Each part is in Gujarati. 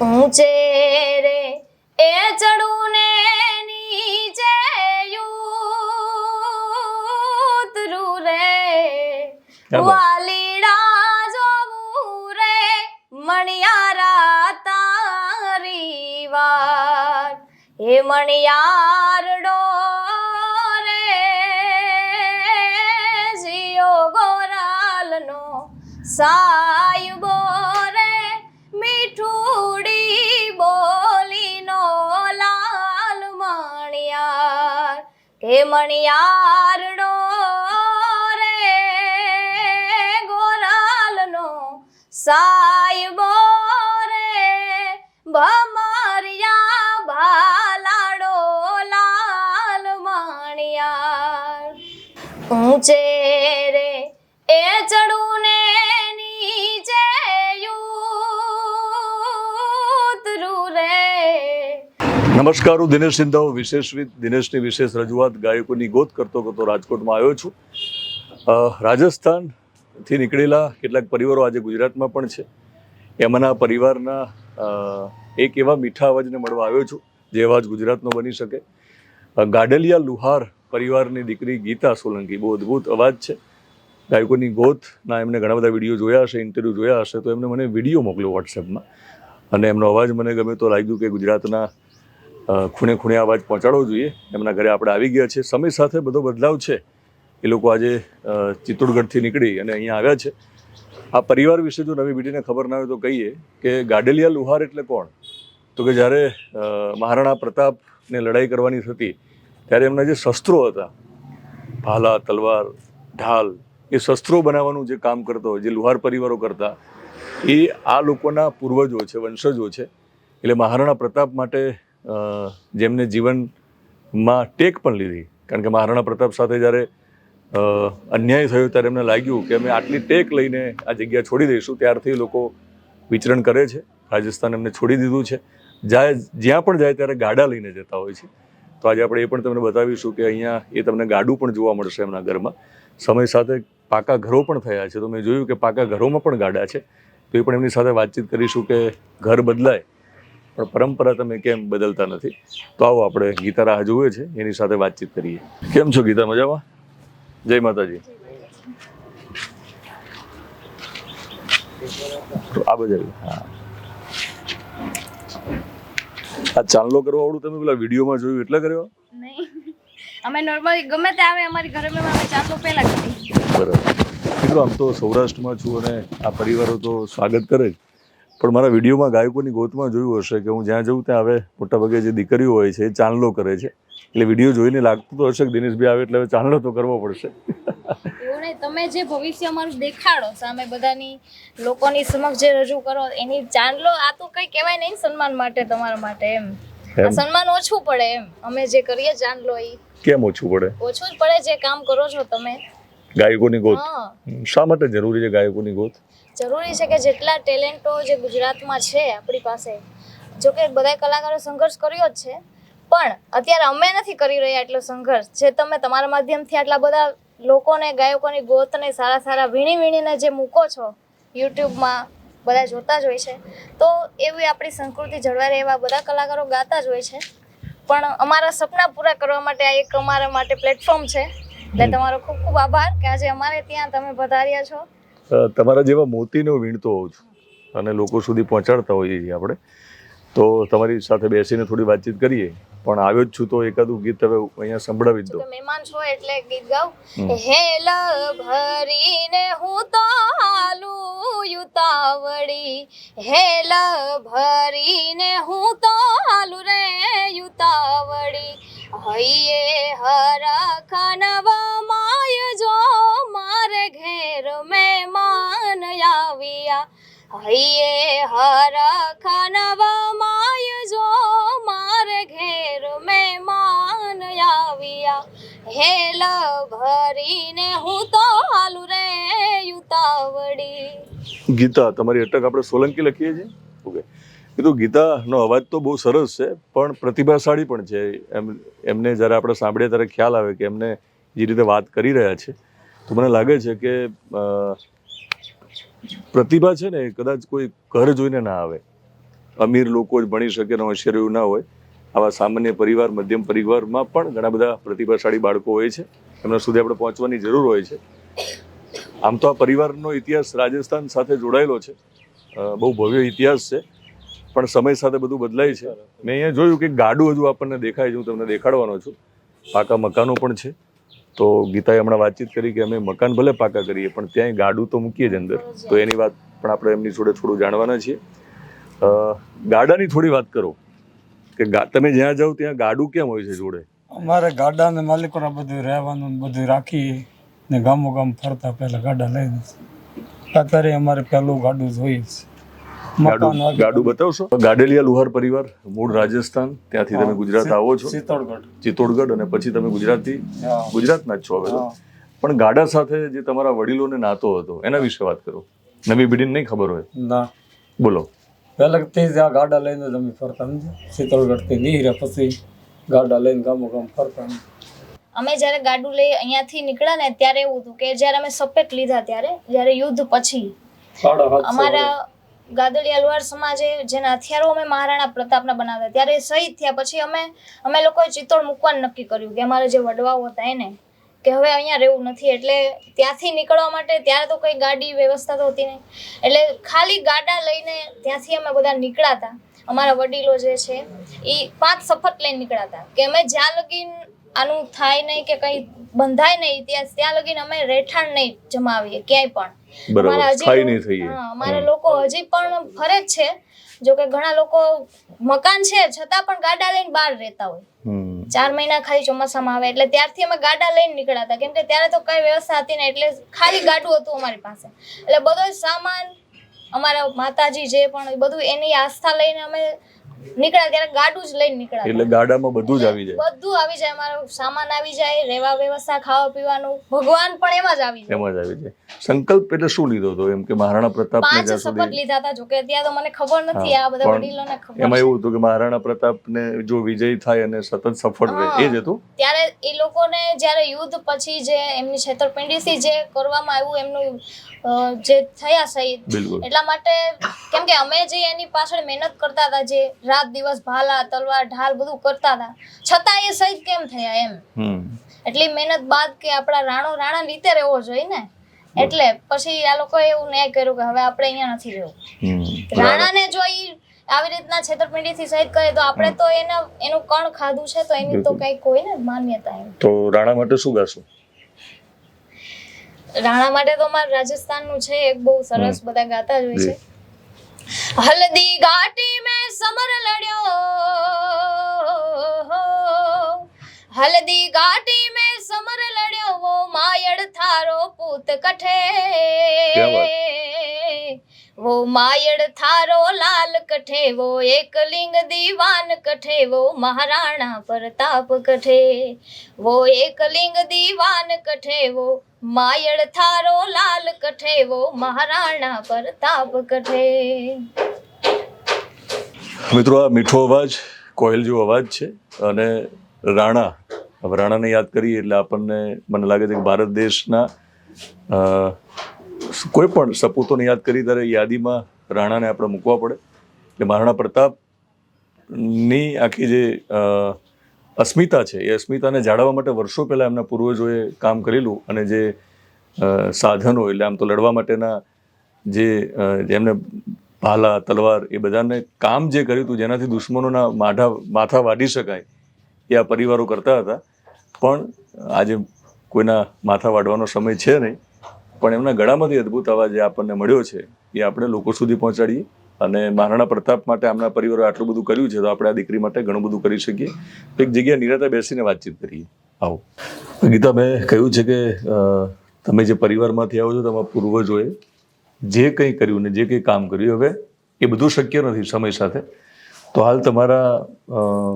ઊંચે રે એ ચડું ને નીચે ઉતરું રે વાલીડા જોવું રે મણિયારા તારી વાત હે મણિયારડો રે જીઓ ગોરાલનો સાયબો રે મીઠુડી બોલીનો લાલ મણિયાર હે મણિયારડો રે ગોરાલનો સાયબો રે ભમરિયા ભાલાડો લાલ મણિયાર ઊંચે રે એ ચડું ને નીચે ઉતરું રે. નમસ્કાર, હું દિનેશ સિંધાવ દિનેશની વિશેષ રજૂઆત ગાયકોની ગોત કરતો રાજકોટમાં આવ્યો છું. રાજસ્થાનથી નીકળેલા કેટલાક પરિવારો આજે ગુજરાતમાં પણ છે. એમાંના પરિવારના એક એવા મીઠા અવાજને મળવા આવ્યો છું જે અવાજ ગુજરાતનો બની શકે. ગાડલિયા લુહાર પરિવારની દીકરી ગીતા સોલંકી, બહુ અદ્ભુત અવાજ છે. ગાયકોની ગોતના એમને ઘણા બધા વિડીયો જોયા હશે, ઇન્ટરવ્યૂ જોયા હશે, તો એમને મને વિડીયો મોકલ્યો વોટ્સએપમાં અને એમનો અવાજ મને ગમે તો લાગ્યું કે ગુજરાતના ખૂણે ખૂણે અવાજ પહોંચાડવો જોઈએ. એમના ઘરે આપણે આવી ગયા છે. સમય સાથે બધો બદલાવ છે. એ લોકો આજે ચિત્તોડગઢથી નીકળી અને અહીંયા આવ્યા છે. આ પરિવાર વિશે જો નવી પેઢીને ખબર ના હોય તો કહીએ કે ગાડલિયા લુહાર એટલે કોણ, તો કે જ્યારે મહારાણા પ્રતાપને લડાઈ કરવાની થતી ત્યારે એમના જે શસ્ત્રો હતા, ભાલા, તલવાર, ઢાલ, એ શસ્ત્રો બનાવવાનું જે કામ કરતો હોય, જે લુહાર પરિવારો કરતા, એ આ લોકોના પૂર્વજો છે, વંશજો છે. એટલે મહારાણા પ્રતાપ માટે જેમને જીવનમાં ટેક પણ લીધી, કારણ કે મહારાણા પ્રતાપ સાથે જ્યારે અન્યાય થયો ત્યારે એમને લાગ્યું કે અમે આટલી ટેક લઈને આ જગ્યા છોડી દઈશું. ત્યારથી લોકો વિચરણ કરે છે. રાજસ્થાન એમને છોડી દીધું છે. જ્યાં પણ જાય ત્યારે ગાડા લઈને જતા હોય છે. તો આજે આપણે એ પણ તમને બતાવીશું કે અહીંયા એ તમને ગાડું પણ જોવા મળશે એમના ઘરમાં. સમય સાથે પાકા ઘરો પણ થયા છે, તો મેં જોયું કે પાકા ઘરોમાં પણ ગાડા છે. તો એ પણ એમની સાથે વાતચીત કરીશું કે ઘર બદલાય પણ પરંપરા તમે કેમ બદલતા નથી. તો આવો આપણે ગીતા રાહ જોવે છે એની સાથે વાતચીત કરીએ. કેમ છો ગીતા, મજામાં? જય માતાજી. આ બધા હા, આ ચાંદલો કરવા વાળું તમે પેલા વિડીયોમાં જોયું એટલે કર્યો? નહીં, અમે નોર્મલી ગમે તે આવે અમારી ઘરે અમે ચાંદલો પહેલા કરી. બરાબર. મિત્રો, આમ તો સૌરાષ્ટ્રમાં છું અને આ પરિવારો તો સ્વાગત કરે જ, પણ મારા વિડીયોમાં ગાયકોની ગોતમાં જોયું હશે કે હું જ્યાં જઉં ત્યાં હવે મોટાભાગે જે દીકરીઓ હોય છે એ ચાંદલો કરે છે. એટલે વિડીયો જોઈને લાગતું તો હશે કે દિનેશભાઈ આવે એટલે હવે ચાંદલો તો કરવો પડશે. એવું નહીં, તમે જે ભવિષ્ય અમારું દેખાડો સામે બધાની લોકોની સમક્ષ જે રજૂ કરો એની ચાંદલો, આ તો કઈ કહેવાય નહીં સન્માન માટે તમારા માટે એમ. આ સન્માન ઓછું પડે એમ. અમે જે કરીએ ચાંદલો એ કેમ ઓછું પડે? ઓછું જ પડે જે કામ કરો છો તમે. ગાયકોની ગોત શા માટે જરૂરી છે? ગાયકોની ગોત જરૂરી છે કે જેટલા ટેલેન્ટો જે ગુજરાતમાં છે આપણી પાસે, જો કે બધા કલાકારો સંઘર્ષ કર્યો જ છે, પણ અત્યારે અમે નથી કરી રહ્યા એટલો સંઘર્ષ જે તમે તમારા માધ્યમથી આટલા બધા લોકોને ગાયકોની ગોતને સારા વીણીને જે મૂકો છો યુટ્યુબમાં, બધા જોતા જ હોય છે. તો એવી આપણી સંસ્કૃતિ જળવાઈ રહે એવા બધા કલાકારો ગાતા જ હોય છે. પણ અમારા સપના પૂરા કરવા માટે આ એક અમારા માટે પ્લેટફોર્મ છે. એટલે તમારો ખૂબ ખૂબ આભાર કે આજે અમારે ત્યાં તમે પધાર્યા છો. તમારા જેવા મોતીને હું વીણતો હોઉં છું અને લોકો સુધી પહોંચાડતા હોઈએ છીએ આપણે, તો તમારી સાથે બેસીને થોડી વાતચીત કરીએ. પણ આવ્યો જ છું તો એકાદું ગીત હવે અહીંયા સંભળાવી જ દો. મહેમાન છો એટલે ગીત ગાઉં. હેલ ભરીને હું તો હાલું યુતાવળી, હેલ ભરીને હું તો હાલું રે યુતાવળી, હૈયે હરખનવા માય જો મારે ઘેર મહેમાન આવ્યા, હૈયે હરખનવા માય જો મારે ઘેર મહેમાન આવ્યા, હેલ ભરીને હું તો હાલું રે યુતાવળી. ગીતા, તમારી અટક આપણે સોલંકી લખીએ છીએ. ઓકે, કીધું ગીતાનો અવાજ તો બહુ સરસ છે પણ પ્રતિભાશાળી પણ છે. એમને જ્યારે આપણે સાંભળીએ ત્યારે ખ્યાલ આવે કે એમને જે રીતે વાત કરી રહ્યા છે તો મને લાગે છે કે પ્રતિભા છે ને કદાચ કોઈ ઘર જોઈને ના આવે, અમીર લોકો જ ભણી શકે ને હોશિયાર એવું ના હોય. આવા સામાન્ય પરિવાર, મધ્યમ પરિવારમાં પણ ઘણા બધા પ્રતિભાશાળી બાળકો હોય છે, એમના સુધી આપણે પહોંચવાની જરૂર હોય છે. આમ તો આ પરિવારનો ઇતિહાસ રાજસ્થાન સાથે જોડાયેલો છે, બહુ ભવ્ય ઇતિહાસ છે, પણ સમય સાથે બધું બદલાય છે. મેં અહીંયા જોયું કે ગાડું હજુ આપણને દેખાય છે, હું તમને દેખાડવાનો છું. પાકા મકાનો પણ છે. તો ગીતાએ હમણાં વાતચીત કરી કે અમે મકાન ભલે પાકા કરીએ પણ ત્યાં ગાડું તો મૂકીએ જ અંદર. તો એની વાત પણ આપણે એમની જોડે થોડું જાણવાના છીએ. ગાડાની થોડી વાત કરો કે તમે જ્યાં જાઓ ત્યાં ગાડું કેમ હોય છે જોડે? અમારે ગાડા ને માલિકોને બધું રહેવાનું ને બધું રાખી ને ગામો ગામ ફરતા પહેલા ગાડા લઈને અત્યારે અમારે પહેલું ગાડું જોઈએ છે. ગાડું બતાવશો? ગાડેલિયા લુહાર પરિવાર, મૂળ રાજસ્થાન, ત્યાંથી તમે ગુજરાત આવો છો, ચિત્તોડગઢ, અને પછી તમે ગુજરાતના જ છો હવે તો. પણ ગાડા સાથે જે તમારા વડીલોને નાતો હતો એના વિશે વાત કરો. નવી પેઢીને નહીં ખબર હોય. ના બોલો. પહેલાથી જ આ ગાડા લઈને જ અમે ફરતા, ચિત્તોડગઢથી નીકળ્યા પછી ગાડા લઈને ગામો ગામ ફરતા. અમે જ્યારે ગાડું લઈ અહીંયાથી નીકળ્યા ને ત્યારે એવું હતું કે જ્યારે અમે સપેટ લીધા ત્યારે, જ્યારે યુદ્ધ પછી અમારા ગાદડિયા લુહાર સમાજે જેના હથિયારો અમે મહારાણા પ્રતાપના બનાવ્યા ત્યારે શહીદ થયા પછી અમે લોકોએ ચિત્તોડ મૂકવાનું નક્કી કર્યું કે અમારા જે વડવાઓ હતા એને કે હવે અહીંયા રહેવું નથી. એટલે ત્યાંથી નીકળવા માટે ત્યારે તો કોઈ ગાડી વ્યવસ્થા તો હતી નહીં, એટલે ખાલી ગાડા લઈને ત્યાંથી અમે બધા નીકળ્યા હતા. અમારા વડીલો જે છે એ 5 સફર લઈને નીકળ્યા હતા કે અમે જ્યાં લગીન આનું થાય નહીં કે કંઈ બંધાય નહીં ત્યાં લગીને અમે રહેઠાણ નહીં જમાવીએ ક્યાંય પણ. અમારા લોકો હજી પણ ફરે જ છે, જો કે ઘણા લોકો મકાન છે છતાં પણ ગાડા લઈને બહાર રહેતા હોય. 4 મહિના ખાલી ચોમાસામાં આવે એટલે ત્યારથી અમે ગાડા લઈને નીકળ્યા હતા, કેમ કે ત્યારે તો કઈ વ્યવસ્થા હતી ને, એટલે ખાલી ગાડું હતું અમારી પાસે. એટલે બધો સામાન અમારા માતાજી જે પણ બધું એની આસ્થા લઈને અમે નીકળ્યા ત્યારે ગાડું જ લઈને નીકળ્યા. એટલે ગાડામાં બધું જ આવી જાય, બધું આવી જાય, અમારો સામાન આવી જાય, રહેવા વ્યવસ્થા, ખાવા પીવાનું, ભગવાન પણ એમાં જ આવી જાય. સંકલ્પ એટલે શું લીધો હતો? એમ કે મહારાણા પ્રતાપ 5 શપથ લીધા હતા, જોકે ત્યાં તો મને ખબર નથી, આ બધા વડીલોને ખબર. એમાં એવું હતું કે મહારાણા પ્રતાપને જો વિજય થાય અને સતત સફળ રહે એ જ હતું. ત્યારે એ લોકોને જ્યારે યુદ્ધ પછી જે એમની છેતરપિંડીથી જે કરવામાં આવ્યું, એમનું જે થયા શહીદ, એટલા માટે કેમ કે અમે જે એની પાછળ મહેનત કરતા હતા, જે રાત દિવસ ભાલા તલવાર ઢાલ બધું કરતા હતા, છતાં એ શહીદ કેમ થયા એમ. એટલી મહેનત બાદ કે આપણા રાણા રીતે રહેવો જોઈએ ને, એટલે પછી આ લોકોએ એવું ન્યાય કર્યું કે હવે આપણે અહીંયા નથી રહેવું. રાણાને જો આવી રીતના છેતરપિંડીથી શહીદ કરે તો આપણે તો એનું કણ ખાધું છે તો એની તો કઈ કોઈ ને માન્યતા એમ. તો રાણા માટે શું ગાશું? રાણા માટે તો અમારા રાજસ્થાનનું છે એક બહુ સરસ, બધા ગાતા જ હોય છે. હલ્દી ઘાટી મેં સમર લડ્યો, હલ્દી ઘાટી મેં સમર લડ્યો, વો માયડ થારો પૂત કઠે, वो मायड़ थारो लाल कठे, वो एकलिंग दीवान कठे, वो महाराणा प्रताप कठे, वो एकलिंग दीवान कठे, वो मायड़ थारो लाल कठे, वो महाराणा प्रताप कठे. મિત્રો, આ મીઠો અવાજ કોયલ જેવો અવાજ છે. અને રાણાને યાદ કરીએ એટલે આપણને મને લાગે છે કે ભારત દેશના કોઈ પણ સપૂતોને યાદ કરી ત્યારે યાદીમાં રાણાને આપણે મૂકવા પડે. એટલે મહારાણા પ્રતાપની આખી જે અસ્મિતા છે એ અસ્મિતાને જાળવવા માટે વર્ષો પહેલાં એમના પૂર્વજોએ કામ કરેલું, અને જે સાધનો એટલે આમ તો લડવા માટેના જેમને ભાલા તલવાર એ બધાને કામ જે કર્યું હતું જેનાથી દુશ્મનોના માથા વાઢી શકાય એ આ પરિવારો કરતા હતા. પણ આજે કોઈના માથા વાઢવાનો સમય છે નહીં, પણ એમના ગળામાંથી અદ્ભુત અવાજ જે આપણને મળ્યો છે એ આપણે લોકો સુધી પહોંચાડીએ. અને મહારાણા પ્રતાપ માટે આમના પરિવારો આટલું બધું કર્યું છે તો આપણે આ દીકરી માટે ઘણું બધું કરી શકીએ. એક જગ્યાએ નિરાતે બેસીને વાતચીત કરીએ. આવો ગીતા, મેં કહ્યું છે કે તમે જે પરિવારમાંથી આવો છો, તમારા પૂર્વજોએ જે કંઈ કર્યું ને જે કંઈ કામ કર્યું, હવે એ બધું શક્ય નથી સમય સાથે. તો હાલ તમારા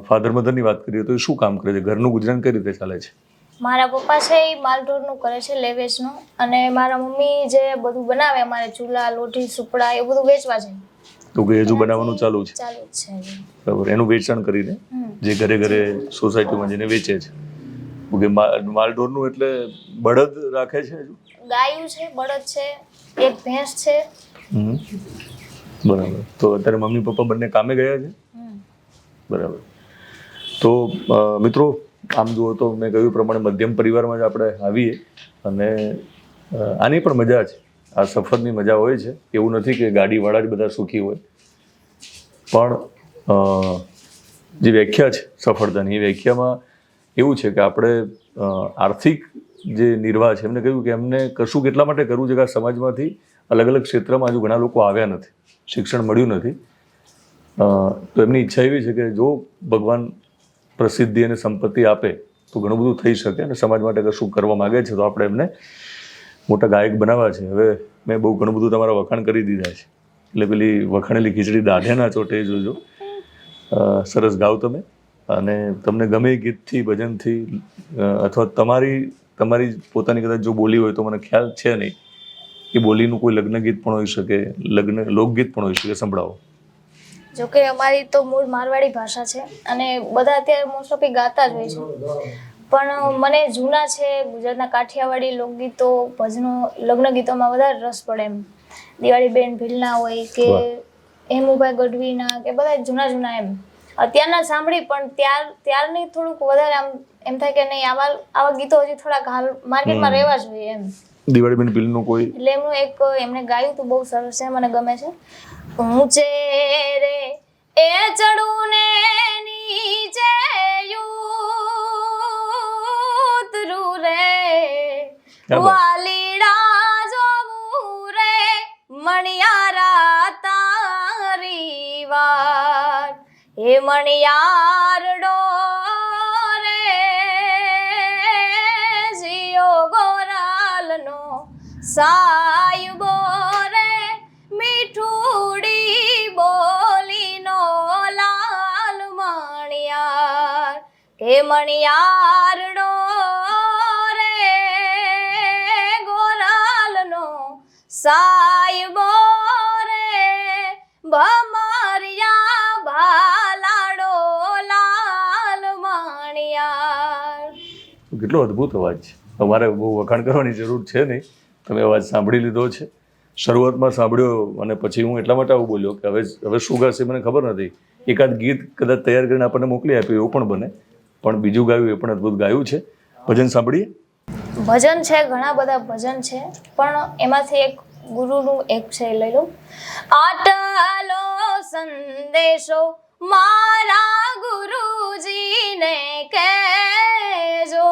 ફાધર મધરની વાત કરીએ તો એ શું કામ કરે છે? ઘરનું ગુજરાન કઈ રીતે ચાલે છે? મારા પપ્પા છે એ માલઢોરનું કરે છે, લેવેચનું, અને મારા મમ્મી જે બધું બનાવે, અમારે ચૂલા લોઢી સુપડા એ બધું વેચવા છે. તો કે હજુ બનાવવાનું ચાલુ છે? ચાલુ જ છે. બરાબર. એનું વેચાણ કરીને જે ઘરે ઘરે સોસાયટીમાં જઈને વેચે છે. ઓકે. માલઢોરનું એટલે બળદ રાખે છે? હજુ ગાયું છે, બળદ છે, એક ભેંસ છે. બરાબર. તો અત્યારે મમ્મી પપ્પા બંને કામે ગયા છે? બરાબર. તો મિત્રો, આમ જુઓ તો મેં કહ્યું પ્રમાણે મધ્યમ પરિવારમાં જ આપણે આવીએ અને આની પણ મજા છે, આ સફરની મજા હોય છે. એવું નથી કે ગાડીવાળા જ બધા સુખી હોય, પણ જે વ્યાખ્યા છે સફળતાની, એ વ્યાખ્યામાં એવું છે કે આપણે આર્થિક જે નિર્વાહ છે, એમને કહ્યું કે એમને કશું એટલા માટે કરવું છે કે આ સમાજમાંથી અલગ અલગ ક્ષેત્રમાં હજુ ઘણા લોકો આવ્યા નથી, શિક્ષણ મળ્યું નથી. તો એમની ઈચ્છા એવી છે કે જો ભગવાન પ્રસિદ્ધિ અને સંપત્તિ આપે તો ઘણું બધું થઈ શકે અને સમાજ માટે કશું કરવા માગે છે, તો આપણે એમને મોટા ગાયક બનાવવા છે. હવે મેં બહુ ઘણું બધું તમારા વખાણ કરી દીધા છે, એટલે પેલી વખાણેલી ખીચડી દાઢે ના ચોટે જોજો. સરસ ગાઓ તમે, અને તમને ગમે એ ગીતથી, ભજનથી, અથવા તમારી પોતાની કદાચ જો બોલી હોય તો મને ખ્યાલ છે નહીં, એ બોલીનું કોઈ લગ્ન ગીત પણ હોઈ શકે, લોકગીત પણ હોઈ શકે, સંભળાવો. જોકે અમારી તો મૂળ મારવાડી ભાષા છે અને બધા અત્યારે મોસ્ટ ઓફ ગાતા જ હોય છે, પણ મને જૂના છે ગુજરાતના કાઠિયાવાડી લોકગીતો, ભજનો, લગ્ન ગીતોમાં વધારે રસ પડે એમ. દિવાળી બેન ભીલના હોય કે હેમુભાઈ ગઢવીના કે બધા જૂના એમ. અત્યારના સાંભળી પણ ત્યારની થોડુંક વધારે આમ એમ થાય કે નહીં, આવા ગીતો હજી થોડાક હાલ માર્કેટમાં રહેવા જોઈએ એમ. દિવાળી બેન ભીલનું કોઈ એટલે એમનું એક એમને ગાયું તો બહુ સરસ છે, મને ગમે છે. ઊંચે રે એ ચડું ને નીચે ઉતરું રે, વાલીડા જોવું રે મણિયારા તારી વાત, હે મણિયારડો રે જીઓ ગોરાલનો સાયુબો રે, મીઠુડી બોલીનો લાલ મણિયાર, હે મણિયારડો રે ગોરાલનો સાયુબો રે, ભમરિયા ભાલાડો લાલ મણિયાર. કેટલો અદ્ભુત અવાજ છે. અમારે બહુ વખાણ કરવાની જરૂર છે નહીં, તમે અવાજ સાંભળી લીધો છે. શરૂઆતમાં સાંભળ્યો અને પછી હું એટલા માટે આવું બોલ્યો કે હવે શું ગાશે મને ખબર નથી. એકાદ ગીત કદાચ તૈયાર કરીને આપણને મોકલી આપ્યું એવું પણ બને, પણ બીજું ગાયું એ પણ અદ્ભુત ગાયું છે. ભજન સાંભળીએ. ભજન છે, ઘણા બધા ભજન છે, પણ એમાંથી એક ગુરુનું એક છે, લઈ લો. આટલો સંદેશો મારા ગુરુજીને કહેજો,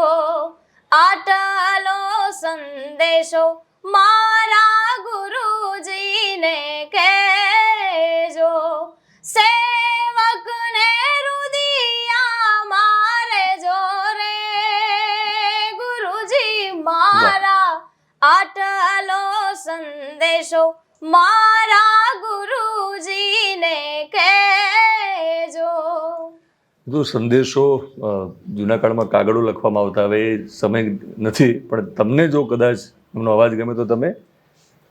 આટલો સંદેશો મારા ગુરુજીને કહેજો, સેવકને રુદિયા મારે જોરે ગુરુજી મારા, આટલો સંદેશો મારા ગુરુજીને કહેજો. જો સંદેશો જૂના કાળમાં કાગળો લખવામાં આવતા, હવે એ સમય નથી, પણ તમને જો કદાચ એમનો અવાજ ગમે તો તમે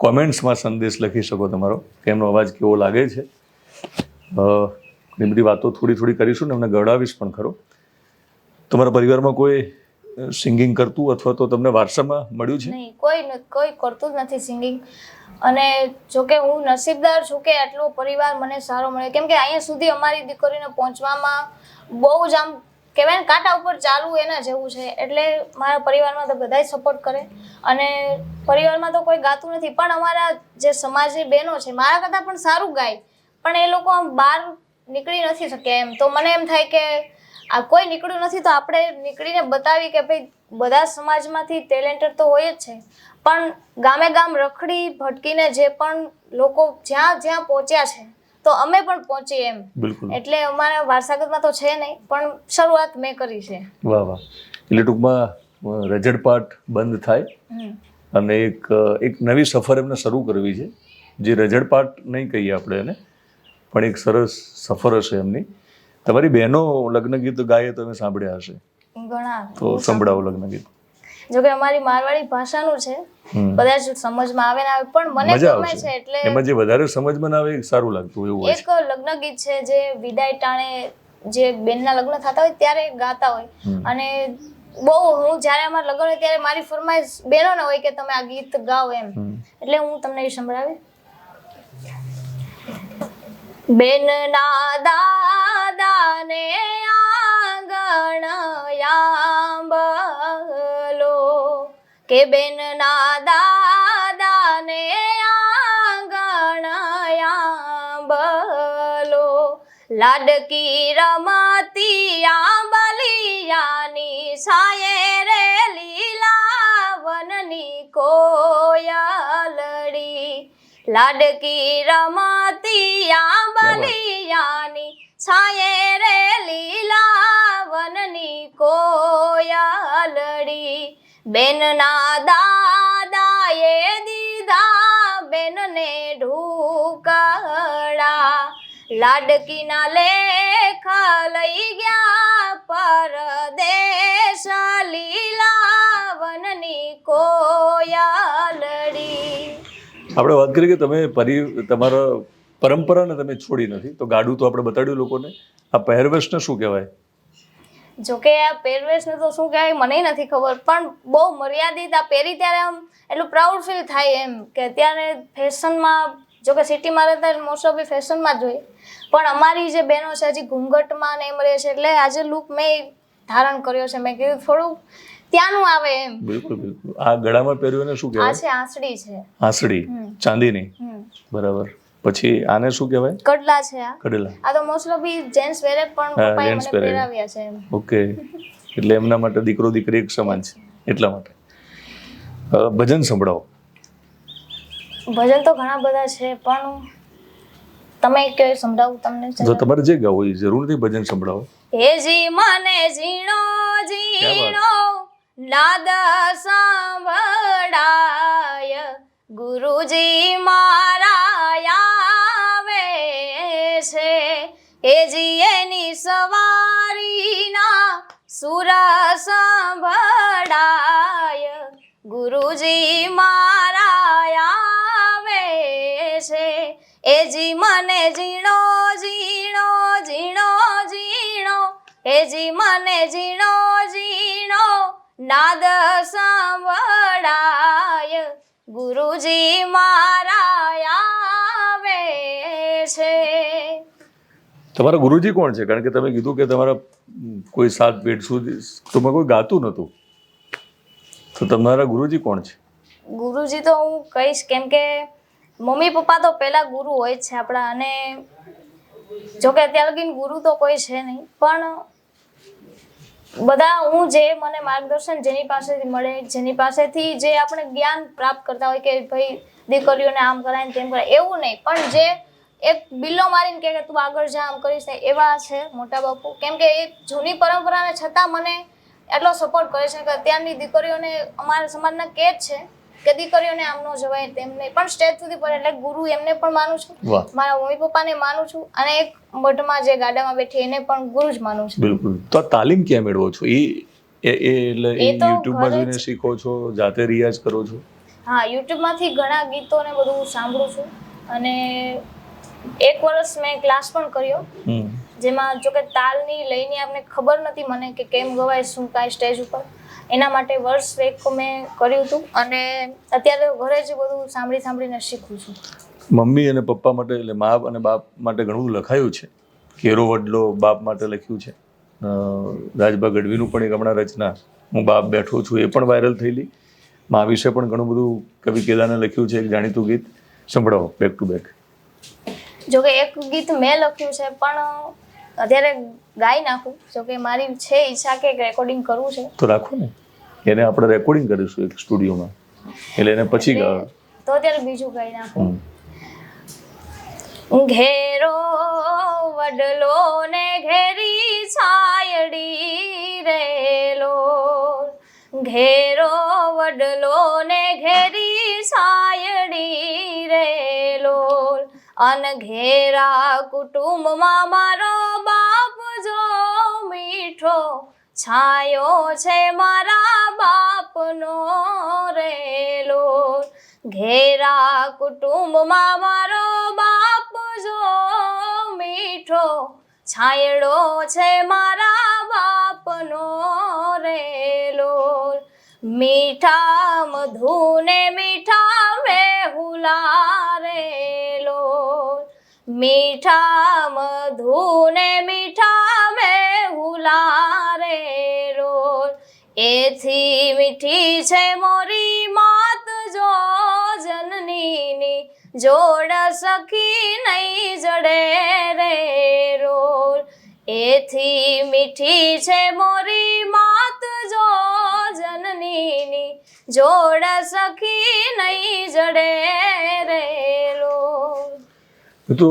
કોમેન્ટ્સમાં સંદેશ લખી શકો તમારો, કે એમનો અવાજ કેવો લાગે છે. એ બધી વાતો થોડી કરીશું ને એમને ગવડાવીશ પણ ખરો. તમારા પરિવારમાં કોઈ સિંગિંગ કરતું અથવા તો તમને વારસામાં મળ્યું છે? નહીં, કોઈ કરતું જ નથી સિંગિંગ. અને જોકે હું નસીબદાર છું કે આટલો પરિવાર મને સારો મળ્યો, કેમ કે અહીંયા સુધી અમારી દીકરીને પહોંચવામાં બહુ જ આમ કહેવાય ને કાંટા ઉપર ચાલવું એના જેવું છે. એટલે મારા પરિવારમાં તો બધાય સપોર્ટ કરે, અને પરિવારમાં તો કોઈ ગાતું નથી, પણ અમારા જે સમાજની બહેનો છે મારા કરતાં પણ સારું ગાય, પણ એ લોકો આમ બહાર નીકળી નથી શક્યા એમ. તો મને એમ થાય કે આ કોઈ નીકળ્યું નથી તો આપણે નીકળીને બતાવી કે ભાઈ બધા સમાજમાંથી ટેલેન્ટેડ તો હોય જ છે, પણ ગામે ગામ રખડી ભટકીને જે પણ લોકો જ્યાં પહોંચ્યા છે તો અમે પણ પહોંચીએ એમ. બિલકુલ. એટલે અમારા વારસાગતમાં તો છે નહીં, પણ શરૂઆત મેં કરી છે. વાહ વાહ. એટલે ટૂંકમાં રજડપાટ બંધ થાય અને એક નવી સફર એમને શરૂ કરવી છે, જે રજડપાટ નહીં કહીએ આપણે એને, પણ એક સરસ સફર હશે એમની. તમારી બહેનો લગ્ન ગીત ગાય તો તમે સાંભળ્યા હશે, ઘણા. તો સંભળાવો લગ્ન ગીત. જોકે અમારી મારવાડી ભાષાનું છે, બધા જ સમજમાં આવે ને આવે, પણ મને ગમે છે. એટલે એમાં જે વધારે સમજમાં ના આવે એ સારું લાગતું એવું હોય એક લગ્ન ગીત છે જે વિદાય ટાણે જે બેનના લગ્ન થતા હોય ત્યારે ગાતા હોય, અને બહુ હું જ્યારે અમારા લગ્ન હોય ત્યારે મારી ફરમાઈશ બહેનોને હોય કે તમે આ ગીત ગાઓ એમ, એટલે હું તમને એ સંભળાવી. બેનના દાદાને આંગણ આંબલો, કે બેનના દાદાને આંગણ આંબલો, લાડકી રમતી આંબલિયાની છાયે રે લીલા વનની કોયલડી, લાડકી રમતી આંબલિયાની છાયે રે લીલા વનની કોયલડી, બેનના દાદાએ દીધા બેનને ઢૂકડા, લાડકીના લેખ લઈ ગયા પરદેશ લીલા વનની કોયલડી. આપણે વાત કરીએ કે તમે તમારા પરંપરાને તમે છોડી નથી, તો ગાડું તો આપણે બતાડ્યું લોકોને. આ પહેરવેશને શું કહેવાય? જોકે આ પહેરવેશને તો શું કહેવાય મને નથી ખબર, પણ બહુ મર્યાદિત આ પહેરી ત્યારે આમ એટલું પ્રાઉડ ફીલ થાય એમ કે અત્યારે ફેશનમાં, જોકે સિટીમાં રહેતા મોસ્ટ ઓફ ફેશનમાં જ હોય, પણ અમારી જે બહેનો છે હજી ઘૂંઘટમાં ને એમ રહે છે, એટલે આજે લુક મેં ધારણ કર્યો છે. મેં કીધું થોડું ત્યાંનું આવે એમ. બિલકુલ બિલકુલ. આ ગળામાં પહેર્યું એને શું આ કહેવાય? છે આંસડી છે. આંસડી, ચાંદીની. બરાબર. પછી આને શું કહેવાય? કડલા છે આ. કડલા. આ તો મોસ્ટ ઓફ જેન્ટ્સ પહેરે, પણ પપ્પાએ મને પહેરાવ્યા છે એમ. ઓકે. એટલે એમના માટે દીકરો દીકરી એક સમાન છે એટલા માટે. ભજન સંભળાવો. ભજન તો ઘણા બધા છે, પણ તમે કયો સંભળાવું તમને? જો તમારે જે ગાવું એ જરૂર નથી ભજન સંભળાવો. હેજી મને ઝીણો ઝીણો નાદ સાંભળાય, ગુરુજી મારા આવે છે, હેજી એની સવારીના સુર સાંભળાય, ગુરુજી મારા આવે છે, એજી મને ઝીણો ઝીણો ઝીણો ઝીણો, એજી મને ઝીણો ઝીણો નાદ સાંભળાય, ગુરુજી મારા આવે છે. તમારા ગુરુજી કોણ છે? કારણ કે તમે કીધું કે તમારા કોઈ 7 પેઢ સુધી તમે કોઈ ગાતું નહોતું, તો તમારા ગુરુજી કોણ છે? ગુરુજી તો હું કહીશ, કેમ કે મમ્મી પપ્પા તો પહેલા ગુરુ હોય જ છે આપણા, અને જોકે અત્યાર લગીન ગુરુ તો કોઈ છે નહીં, પણ બધા હું જે મને માર્ગદર્શન જેની પાસેથી મળે, જેની પાસેથી જે આપણે જ્ઞાન પ્રાપ્ત કરતા હોય કે ભાઈ દીકરીઓને આમ કરાય ને તેમ કરાય, એવું નહીં, પણ જે એક બિલ્લો મારીને કે તું આગળ જા આમ કરીશ ને, એવા છે મોટા બાપુ. કેમ કે એ જૂની પરંપરાને છતાં મને એટલો સપોર્ટ કરે છે કે અત્યારની દીકરીઓને અમારા સમાજના કે જ છે કે દીકરીઓને આમ ન જવાય તેમ નહીં, પણ સ્ટેજ સુધી પડે. એટલે ગુરુ એમને પણ માનું છું, મારા મમ્મી પપ્પાને માનું છું, અને એક મઢમાં જે ગાડામાં બેઠી એને પણ ગુરુ જ માનું છું. બિલકુલ. તો આ તાલીમ ક્યાં મેળવો છો? એટલે યુટ્યુબમાં જોઈને શીખો છો, જાતે રિયાઝ કરો છો? હા, યુટ્યુબમાંથી ઘણા ગીતો ને બધું સાંભળું છું, અને 1 વર્ષ મેં ક્લાસ પણ કર્યો, જેમાં જોકે તાલની લઈને આપણે ખબર નથી મને કે કેમ ગવાય, શું કાંઈ સ્ટેજ ઉપર, એના માટે વર્ષ 1 મેં કર્યું હતું, અને અત્યારે ઘરે જ બધું સાંભળીને શીખું છું. મમ્મી અને પપ્પા માટે, એટલે મા અને બાપ માટે ઘણું બધું લખાયું છે. કેરો વડલો બાપ માટે લખ્યું છે. રાજભા ગઢવીનું પણ એક હમણાં રચના હું બાપ બેઠો છું એ પણ વાયરલ થયેલી. મા વિશે પણ ઘણું બધું કવિ કેદાને લખ્યું છે, એક જાણીતું ગીત સંભળાવો બેક ટુ બેક. જોકે એક ગીત મેં લખ્યું છે, પણ અત્યારે ગાઈ નાખું. જોકે મારી છે ઈચ્છા કે રેકોર્ડિંગ કરવું છે, તો રાખો ને, એને આપણે રેકોર્ડિંગ કરીશું એક સ્ટુડિયોમાં, એટલે એને પછી ગાઓ. તો અત્યારે બીજું ગાઈ નાખું. ઘેરો વડલો ને ઘેરી છાયડી રેલો, ઘેરો વડલો ને ઘેરી છાયડી રેલો, અનઘેરા કુટુંબમાં મારો બાપ જો મીઠો છાયો છે મારા બાપનો રેલો, ઘેરા કુટુંબમાં મારો બાપ જો મીઠો છાયડો છે મારા બાપનો રેલો, મીઠા મધુને મીઠા વેહુલા રેલો, મીઠા મધુને મીઠા મેહુલા રે રોલ એથી મીઠી છે મોરી માત જો જનનીની જોડ સખી નહીં જડે રે રોલ એથી મીઠી છે મોરી માત જો જનનીની જોડ સખી નહીં જડે રે રોલ. તો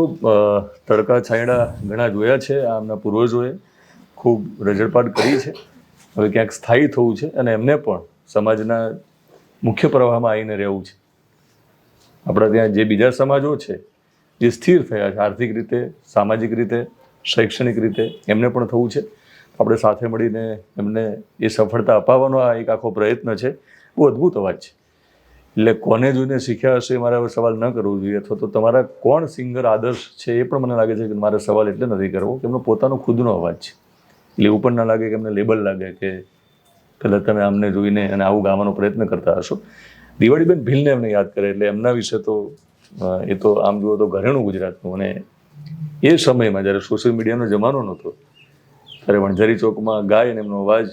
તડકા છાંયડા ઘણા જોયા છે, આમના પૂર્વજોએ ખૂબ રજળપાટ કરી છે. હવે ક્યાંક સ્થાયી થવું છે અને એમને પણ સમાજના મુખ્ય પ્રવાહમાં આવીને રહેવું છે. આપણા ત્યાં જે બીજા સમાજો છે જે સ્થિર થયા છે આર્થિક રીતે, સામાજિક રીતે, શૈક્ષણિક રીતે, એમને પણ થવું છે. આપણે સાથે મળીને એમને એ સફળતા અપાવવાનો આ એક આખો પ્રયત્ન છે. બહુ અદ્ભુત અવાજ છે. એટલે કોને જોઈને શીખ્યા હશે મારે હવે સવાલ ન કરવો જોઈએ, અથવા તો તમારા કોણ સિંગર આદર્શ છે એ પણ મને લાગે છે કે મારે સવાલ એટલે નથી કરવો કે એમનો પોતાનો ખુદનો અવાજ છે. એટલે એવું પણ ના લાગે કે એમને લેબલ લાગે કે કદાચ તમે આમને જોઈને અને આવું ગાવાનો પ્રયત્ન કરતા હશો. દિવાળીબેન ભીલને એમને યાદ કરે એટલે એમના વિશે તો એ તો આમ જુઓ તો ઘરેણું ગુજરાતનું. અને એ સમયમાં જ્યારે સોશિયલ મીડિયાનો જમાનો નહોતો ત્યારે વણઝારી ચોકમાં ગાય અને એમનો અવાજ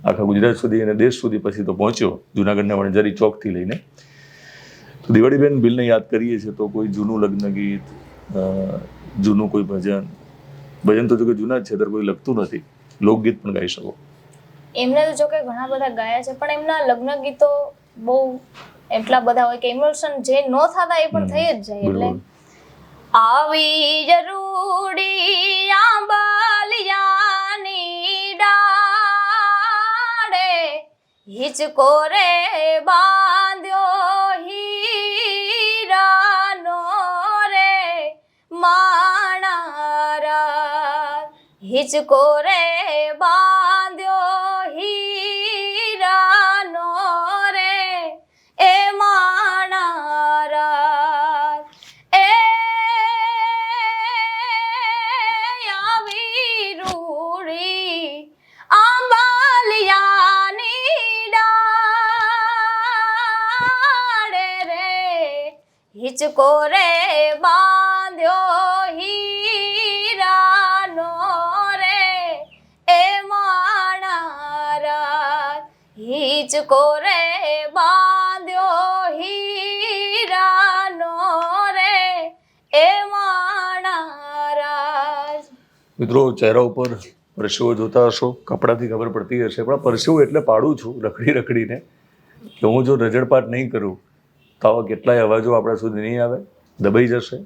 આખા ગુજરાત સુધી અને દેશ સુધી પછી તો પહોંચ્યો, જુનાગઢના વણઝારી ચોકથી લઈને. તો દિવાળીબેન ભીલને યાદ કરીએ છીએ તો કોઈ જૂનું લગ્ન ગીત, જૂનું કોઈ ભજન તો જો કે જૂના જ છે ત્યારે કોઈ લગતું નથી, લોકગીત પણ ગાઈ શકો. એમને તો જો કે ઘણા બધા ગાયા છે, પણ એમના લગ્ન ગીતો બહુ એટલા બધા હોય કે ઇમોશન જે ન થતા એ પણ થઈ જ જાય. એટલે આવી જરૂડી આંબલિયાની ડાળે હિચકો રે બાંધ્યો હીરાનો રે માણારા હિચકો રે બાંધ્યો હીરાનો રે એ માણારા એ આવી રૂડી આંબલિયાની ડાળે રે હિચકો રે બાંધ્યો હીરાનો રે એ માણારા હિચકો રે બાંધ્યો હીરાનો રે એ માણારા. મિત્રો, ચહેરા ઉપર પરસેવો જોતા હશો, કપડાથી ખબર પડતી હશે, પણ પરસેવો એટલે પાડું છું રખડી રખડીને કે હું જો રજળપાટ નહીં કરું તો આવા કેટલાય અવાજો આપણા સુધી નહીં આવે, દબાઈ જશે,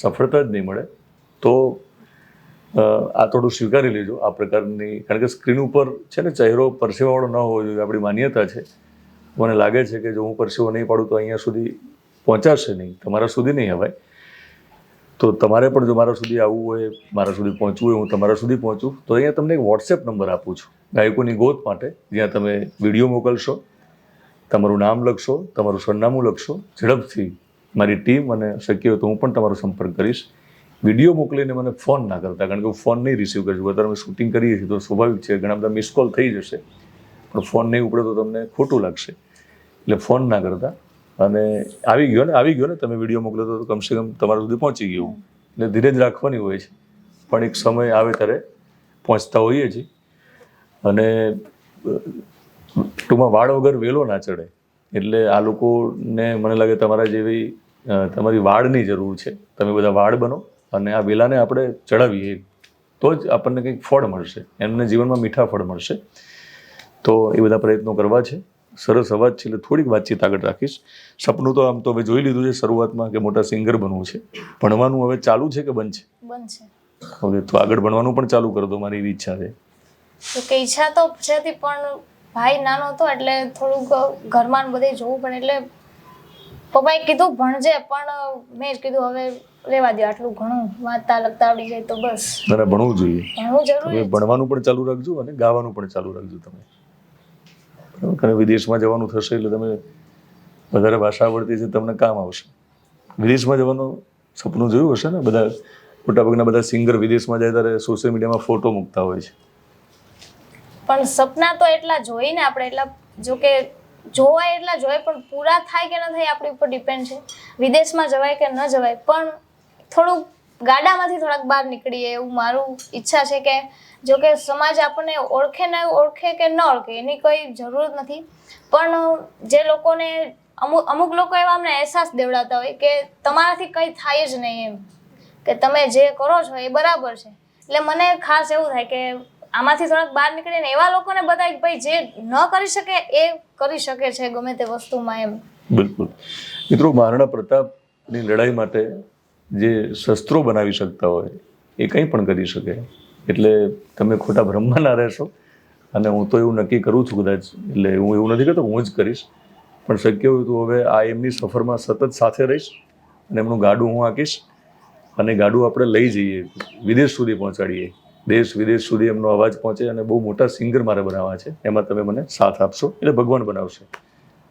સફળતા જ નહીં મળે. તો આ થોડું સ્વીકારી લેજો આ પ્રકારની, કારણ કે સ્ક્રીન ઉપર છે ને ચહેરો પરસેવાવાળો ન હોવો જોઈએ, આપણી માન્યતા છે. મને લાગે છે કે જો હું પરસેવો નહીં પાડું તો અહીંયા સુધી પહોંચાશે નહીં, તમારા સુધી નહીં અવાય. તો તમારે પણ જો મારા સુધી આવવું હોય, મારા સુધી પહોંચવું હોય, હું તમારા સુધી પહોંચું તો અહીંયા તમને એક વોટ્સએપ નંબર આપું છું ગાયકોની ગોત માટે, જ્યાં તમે વિડીયો મોકલશો, તમારું નામ લખશો, તમારું સરનામું લખશો, ઝડપથી મારી ટીમ અને શક્ય હોય તો હું પણ તમારો સંપર્ક કરીશ. વિડીયો મોકલીને મને ફોન ના કરતા, કારણ કે હું ફોન નહીં રિસીવ કરીશું. અત્યારે અમે શૂટિંગ કરીએ છીએ તો સ્વાભાવિક છે ઘણા બધા મિસ કોલ થઈ જશે, પણ ફોન નહીં ઉપડે તો તમને ખોટું લાગશે. એટલે ફોન ના કરતા, અને આવી ગયો ને તમે વિડીયો મોકલો તો કમસે કમ તમારા સુધી પહોંચી ગયું. એટલે ધીરજ રાખવાની હોય છે, પણ એક સમય આવે ત્યારે પહોંચતા હોઈએ છીએ. અને ટૂંકમાં વાળ વગર વેલો ના ચડે. એટલે આ લોકોને મને લાગે તમારા જેવી તમારી વાળની જરૂર છે. તમે બધા વાળ બનો અને આ વેલાને આપણે ચડાવીએ તો જ આપણને કંઈક ફળ મળશે, એમને જીવનમાં મીઠા ફળ મળશે. તો એ બધા પ્રયત્નો કરવા છે. સરસ અવાજ છે એટલે થોડીક વાતચીત આગળ રાખીશ. સપનું તો આમ તો હવે જોઈ લીધું છે શરૂઆતમાં કે મોટા સિંગર બનવું છે. ભણવાનું હવે ચાલુ છે કે બંધ છે? બંધ છે. ઓકે, તો આગળ ભણવાનું પણ ચાલુ કરી દો, મારી એવી ઈચ્છા છે. તો કે ઈચ્છા તો છે, પણ ભાઈ નાનો હતો એટલે થોડુંક ઘરમાં બધે જોવું પડે. એટલે પપ્પાએ કીધું ભણજે, પણ મેં જ કીધું હવે રેવા દો, આટલું ઘણું વાંચતા લખતા આવડી જાય તો બસ. ના, ભણવું જોઈએ. ભણવું જરૂરી. ભણવાનું પણ ચાલુ રાખજો અને ગાવાનું પણ ચાલુ રાખજો તમે. કારણ વિદેશમાં જવાનું થશે એટલે તમે વધારે ભાષા આવડતી છે, તમને કામ આવશે. વિદેશમાં જવાનું સપનું જોયું હશે ને બધા, મોટાભાગના બધા સિંગર વિદેશમાં જાય ત્યારે સોશિયલ મીડિયામાં ફોટો મૂકતા હોય છે. પણ સપના તો એટલા જોઈને આપણે, એટલા જો કે જોવાય એટલા જોઈએ, પણ પૂરા થાય કે ન થાય આપણી ઉપર ડિપેન્ડ છે. વિદેશમાં જવાય કે ન જવાય, પણ થોડુંક ગાડામાંથી થોડાક બહાર નીકળીએ એવું મારું ઈચ્છા છે. કે જો કે સમાજ આપણને ઓળખે કે ન ઓળખે એની કોઈ જરૂર નથી, પણ જે લોકોને અમુક લોકો એવા અમને અહેસાસ દેવડાવતા હોય કે તમારાથી કંઈ થાય જ નહીં એમ, કે તમે જે કરો છો એ બરાબર છે. એટલે મને ખાસ એવું થાય કે આમાંથી થોડાક બહાર નીકળીને એવા લોકોને બતાવે કે ભાઈ જે ન કરી શકે એ કરી શકે છે ગમે તે વસ્તુમાં એમ. બિલકુલ. મિત્રો, મહારાણા પ્રતાપની લડાઈ માટે જે શસ્ત્રો બનાવી શકતા હોય એ કંઈ પણ કરી શકે, એટલે તમે ખોટા ભ્રમમાં ના રહેશો. અને હું તો એવું નક્કી કરું છું કદાચ, એટલે હું એવું નથી કહેતો હું જ કરીશ, પણ શક્ય હોય તો હવે આ એમની સફરમાં સતત સાથે રહીશ અને એમનું ગાડું હું હાંકીશ અને ગાડું આપણે લઈ જઈએ, વિદેશ સુધી પહોંચાડીએ, દેશ વિદેશ સુધી એમનો અવાજ પહોંચે. અને બહુ મોટા સિંગર મારે બનાવવા છે, એમાં તમે મને સાથ આપશો એટલે ભગવાન બનાવશે.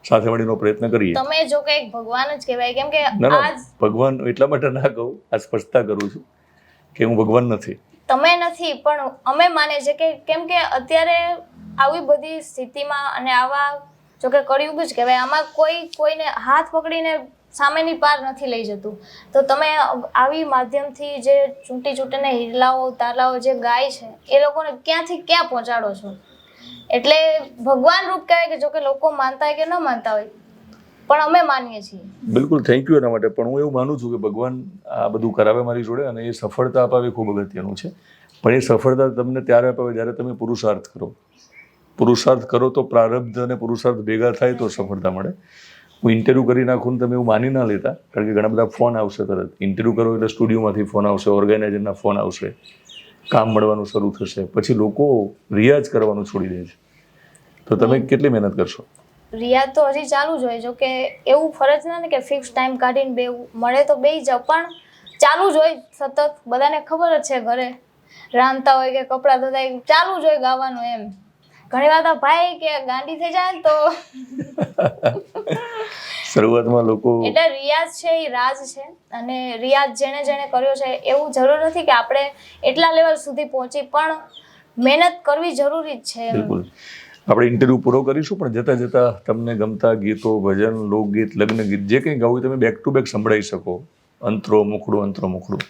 સાથે મળીનો પ્રયત્ન કરીએ. તમે જો કે એક ભગવાન જ કહેવાય, કેમ કે ના આજ ભગવાન એટલા માટે ના કહું, આ સ્પષ્ટતા કરું છું કે હું ભગવાન નથી. તમે નથી, પણ અમે માને છે કે કેમ કે અત્યારે આવી બધી સ્થિતિમાં અને આવા જો કે કળિયુગ જ કહેવાય, આમાં કોઈને હાથ પકડીને સામેની પાર નથી લઈ જતું. તો તમે આવી માધ્યમથી જે ચૂંટીને હિરલાઓ તારલાઓ જે ગાય છે એ લોકોને ક્યાંથી ક્યાં પહોંચાડો છો. એટલે ભગવાન રૂપ કહેવાય કે જો કે લોકો માનતા હોય કે ન માનતા હોય, પણ અમે માનીએ છીએ. બિલકુલ, થેન્ક યુ એના માટે. પણ હું એવું માનું છું કે ભગવાન આ બધું કરાવે મારી જોડે, અને એ સફળતા અપાવી ખૂબ અગત્યનું છે. પણ એ સફળતા તમને ત્યારે અપાવે જ્યારે તમે પુરુષાર્થ કરો. પુરુષાર્થ કરો તો પ્રારબ્ધ અને પુરુષાર્થ ભેગા થાય તો સફળતા મળે. હું ઇન્ટરવ્યૂ કરી નાખું ને તમે એવું માની ના લેતા, કારણ કે ઘણા બધા ફોન આવશે તરત. ઇન્ટરવ્યૂ કરો એટલે સ્ટુડિયોમાંથી ફોન આવશે, ઓર્ગેનાઇઝરના ફોન આવશે, કામ મળવાનું શરૂ થશે, પછી લોકો રિયાઝ કરવાનું છોડી દે છે. તો તમે કેટલી મહેનત કરશો? રિયાઝ તો હજી ચાલુ જ હોય. જો કે એવું ફરજ ના ને કે ફિક્સ ટાઈમ કાઢીને બેવું મળે તો બેસી જાવ, પણ ચાલુ જ હોય સતત. બધાને ખબર જ છે, ઘરે રાંધતા હોય કે કપડાં ધોતા હોય ચાલુ જ હોય ગાવાનું એમ. ઘણી વાર તો ભાઈ કે ગાંડી થઈ જાય ને તો શરૂઆતમાં લોકો એટલે રિયાઝ છે એ રાજ છે, અને રિયાઝ જેણે કર્યો છે એવું જરૂર નથી કે આપણે એટલા લેવલ સુધી પહોંચી, પણ મહેનત કરવી જરૂરી જ છે. બિલકુલ. આપણે ઇન્ટરવ્યૂ પૂરો કરીશું, પણ જતાં જતાં તમને ગમતા ગીતો, ભજન, લોકગીત, લગ્ન ગીત જે કંઈ ગાવું તમે બેક ટુ બેક સંભળાવી શકો. અંતરો મુખડું, અંતરો મુખડું.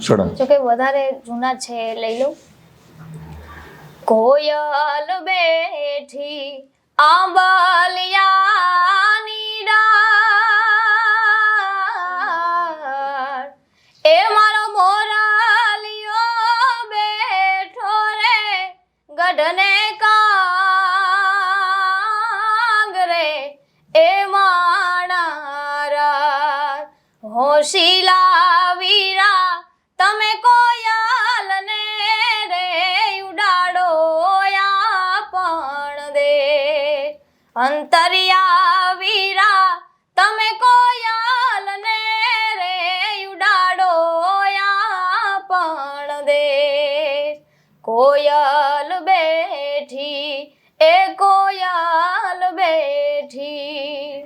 સડન જો કે વધારે જૂના છે લઈ લઉં. કોયલ બેઠી આંબલિયાની ડાળ, એ મારો મોરાલિયો બેઠો રે ગઢને કાંગરે, એ માણારા હોશીલા વીરા તમે કોયલને રે ઉડાડો પણ દે. અંતરિયા વીરા તમે કોયલને રે ઉડાડો પણ દે. કોયલ બેઠી એ કોયલ બેઠી.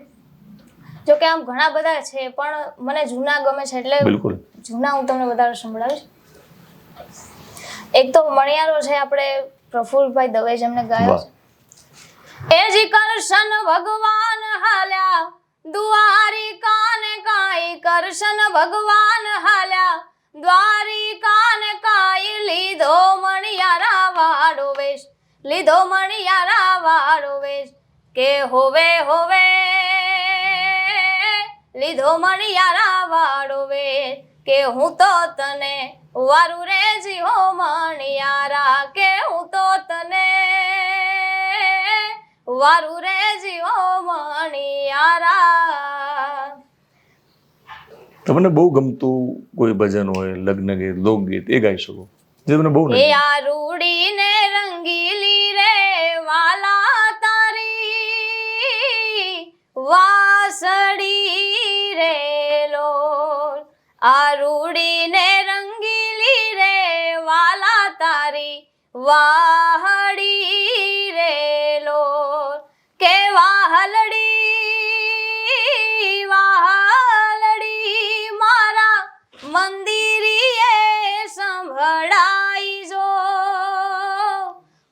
જો કે આમ ઘણા બધા છે, પણ મને જૂના ગમે છે એટલે બિલકુલ જૂના હું તમને વધારે સંભળાવીશ. એક તો મણિયારો છે આપણે પ્રફુલભાઈ દવે જેમને ગાયો છે. એ જી કરશન ભગવાન હાલ્યા દ્વારિકાને કાઈ, કરશન ભગવાન હાલ્યા દ્વારિકાને કાઈ, લીધો મણિયારા વાળો વેશ, લીધો મણિયારા વાળો વેશ, કે હોવે હોવે લીધો મણિયારા વાળો વેશ, કે હું તો તને વારું રે જીવો મણિયારા, કે હું તો તને વારું રે જીવો મણિયારા. તમને બહુ ગમતું કોઈ ભજન હોય, લગ્ન ગીત, લોકગીત, એ ગાઈ શકો જે તમને બહુ એ નગમે? આ રૂડીને રંગીલી રે વાલા તારી વાસળી રે લોલ, આ રૂડીને રંગીલી રે વાલા તારી વાહડી રે લોલ, કે વાહલડી વાહલડી મારા મંદિરીએ સંભળાઈ જો,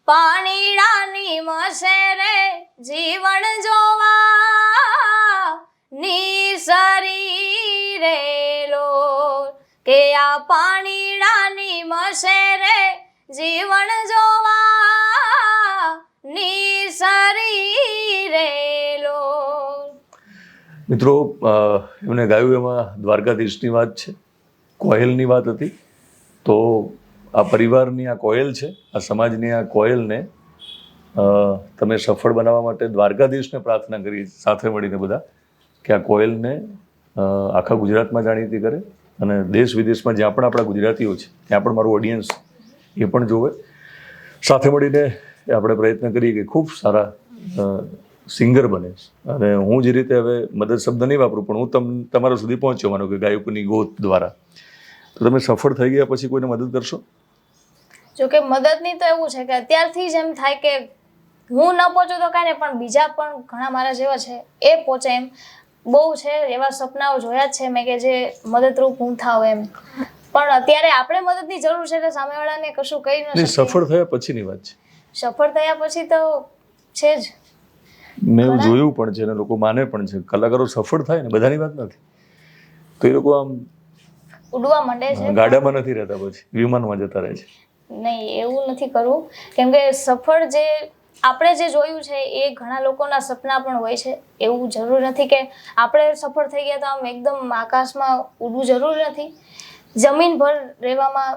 પાણીડાની મસે રે જીવન જોવા નિસરી રે લો. પાણીડાની મસે રે જીવન જોવા નિસરી રેલો. મિત્રો એમને ગાયું એમાં દ્વારકાધીશની વાત છે, કોયલની વાત હતી. તો આ પરિવારની આ કોયલ છે, આ સમાજની આ કોયલને તમે સફળ બનાવવા માટે દ્વારકાધીશને પ્રાર્થના કરી સાથે મળીને બધા કે આ કોયલને આખા ગુજરાતમાં જાણીતી કરે અને દેશ વિદેશમાં જ્યાં પણ આપણા ગુજરાતીઓ છે ત્યાં પણ મારું ઓડિયન્સ એ પણ જોવે. સાથે મળીને આપણે પ્રયત્ન કરીએ કે ખૂબ સારા સિંગર બને. અને હું જે રીતે હવે મદદ શબ્દ નહીં વાપરું, પણ હું તમારા સુધી પહોંચ્યો માનો કે ગાયકોની ગોત દ્વારા, તો તમે સફળ થઈ ગયા પછી કોઈને મદદ કરશો? જો કે મદદની તો એવું છે કે અત્યારથી જ એમ થાય કે હું ન પહોંચું તો કાંઈ નહીં, પણ બીજા પણ ઘણા મારા જેવા છે એ પહોંચે એમ. બહુ છે એવા સપનાઓ જોયા જ છે મેં કે જે મદદરૂપ હું થાવ એમ. પણ અત્યારે આપણે મદદની જરૂર છે એટલે સામેવાળાને કશું કહી ન શકીએ. સફળ થયા પછીની વાત છે. સફળ થયા પછી તો છે જ. મેં એવું જોયું પણ છે અને લોકો માને પણ છે, કલાકારો સફળ થાય ને બધાની વાત નથી તો એ લોકો આમ ઉડવા માંડે છે, ગાડામાં નથી રહેતા, પછી વિમાનમાં જતા રહે છે. નહીં, એવું નથી કરવું. કેમ કે સફળ જે આપણે જે જોયું છે એ ઘણા લોકોના સપના પણ હોય છે. એવું જરૂર નથી કે આપણે સફળ થઈ ગયા તો આમ એકદમ આકાશમાં ઉડવું જરૂર નથી. જમીન પર રહેવામાં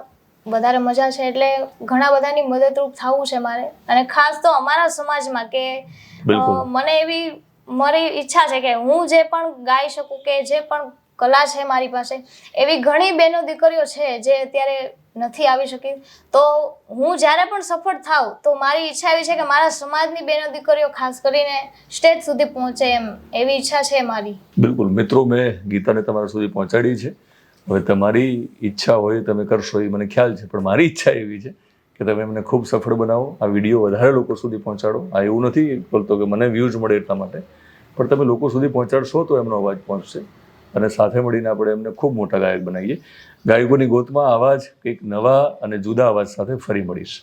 વધારે મજા છે. એટલે ઘણા બધાની મદદરૂપ થવું છે મારે, અને ખાસ તો અમારા સમાજમાં કે મને એવી મારી ઈચ્છા છે કે હું જે પણ ગાઈ શકું કે જે પણ કલા છે મારી પાસે, એવી ઘણી બહેનો દીકરીઓ છે જે અત્યારે નથી આવી શકી. તો હું જ્યારે પણ સફળ થાઉં તો મારી ઈચ્છા એવી છે કે મારા સમાજની બહેનો દીકરીઓ ખાસ કરીને સ્ટેજ સુધી પહોંચે એમ, એવી ઈચ્છા છે મારી. બિલકુલ મિત્રો, મેં ગીતાને તમારા સુધી પહોંચાડી છે. હવે તમારી ઈચ્છા હોય તમે કરશો એ મને ખ્યાલ છે, પણ મારી ઈચ્છા એવી છે કે તમે એમને ખૂબ સફળ બનાવો, આ વિડીયો વધારે લોકો સુધી પહોંચાડો. આ એવું નથી બોલતો કે મને વ્યૂઝ મળે એટલા માટે, પણ તમે લોકો સુધી પહોંચાડશો તો એમનો અવાજ પહોંચશે અને સાથે મળીને આપણે એમને ખૂબ મોટા ગાયક બનાવીએ. ગાયકોની ગોતમાં આવા જ કંઈક નવા અને જુદા અવાજ સાથે ફરી મળીશ.